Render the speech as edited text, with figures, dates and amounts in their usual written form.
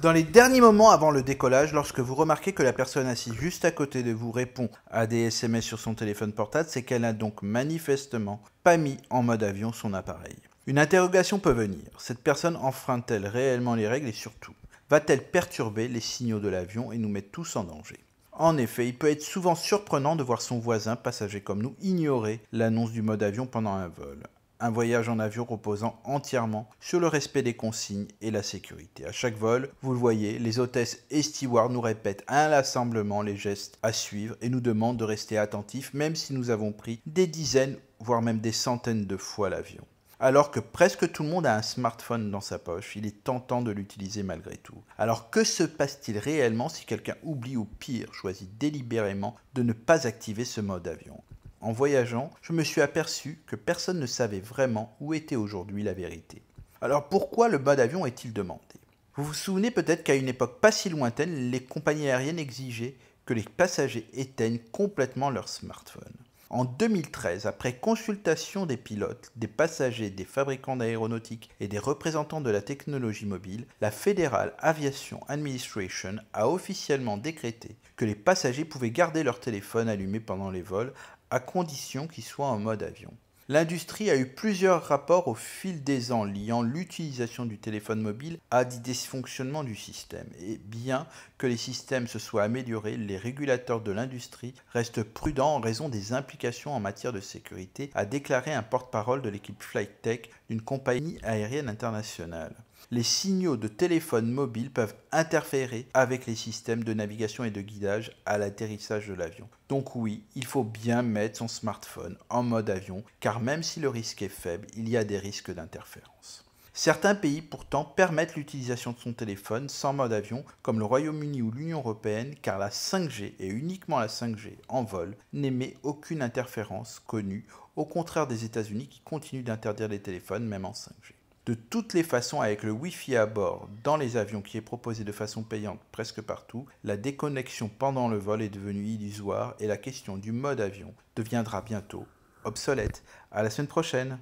Dans les derniers moments avant le décollage, lorsque vous remarquez que la personne assise juste à côté de vous répond à des SMS sur son téléphone portable, c'est qu'elle n'a donc manifestement pas mis en mode avion son appareil. Une interrogation peut venir. Cette personne enfreint-elle réellement les règles et surtout, va-t-elle perturber les signaux de l'avion et nous mettre tous en danger ? En effet, il peut être souvent surprenant de voir son voisin, passager comme nous, ignorer l'annonce du mode avion pendant un vol. Un voyage en avion reposant entièrement sur le respect des consignes et la sécurité. À chaque vol, vous le voyez, les hôtesses et stewards nous répètent inlassablement les gestes à suivre et nous demandent de rester attentifs même si nous avons pris des dizaines, voire même des centaines de fois l'avion. Alors que presque tout le monde a un smartphone dans sa poche, il est tentant de l'utiliser malgré tout. Alors que se passe-t-il réellement si quelqu'un oublie ou pire, choisit délibérément de ne pas activer ce mode avion ? En voyageant, je me suis aperçu que personne ne savait vraiment où était aujourd'hui la vérité. Alors pourquoi le mode avion est-il demandé ? Vous vous souvenez peut-être qu'à une époque pas si lointaine, les compagnies aériennes exigeaient que les passagers éteignent complètement leur smartphone. En 2013, après consultation des pilotes, des passagers, des fabricants d'aéronautique et des représentants de la technologie mobile, la Federal Aviation Administration a officiellement décrété que les passagers pouvaient garder leur téléphone allumé pendant les vols à condition qu'ils soient en mode avion. L'industrie a eu plusieurs rapports au fil des ans liant l'utilisation du téléphone mobile à des dysfonctionnements du système. Et bien que les systèmes se soient améliorés, les régulateurs de l'industrie restent prudents en raison des implications en matière de sécurité, a déclaré un porte-parole de l'équipe Flight Tech d'une compagnie aérienne internationale. Les signaux de téléphone mobile peuvent interférer avec les systèmes de navigation et de guidage à l'atterrissage de l'avion. Donc oui, il faut bien mettre son smartphone en mode avion, car même si le risque est faible, il y a des risques d'interférence. Certains pays pourtant permettent l'utilisation de son téléphone sans mode avion, comme le Royaume-Uni ou l'Union européenne, car la 5G, et uniquement la 5G en vol, n'émet aucune interférence connue, au contraire des États-Unis qui continuent d'interdire les téléphones même en 5G. De toutes les façons, avec le Wi-Fi à bord dans les avions qui est proposé de façon payante presque partout, la déconnexion pendant le vol est devenue illusoire et la question du mode avion deviendra bientôt obsolète. À la semaine prochaine!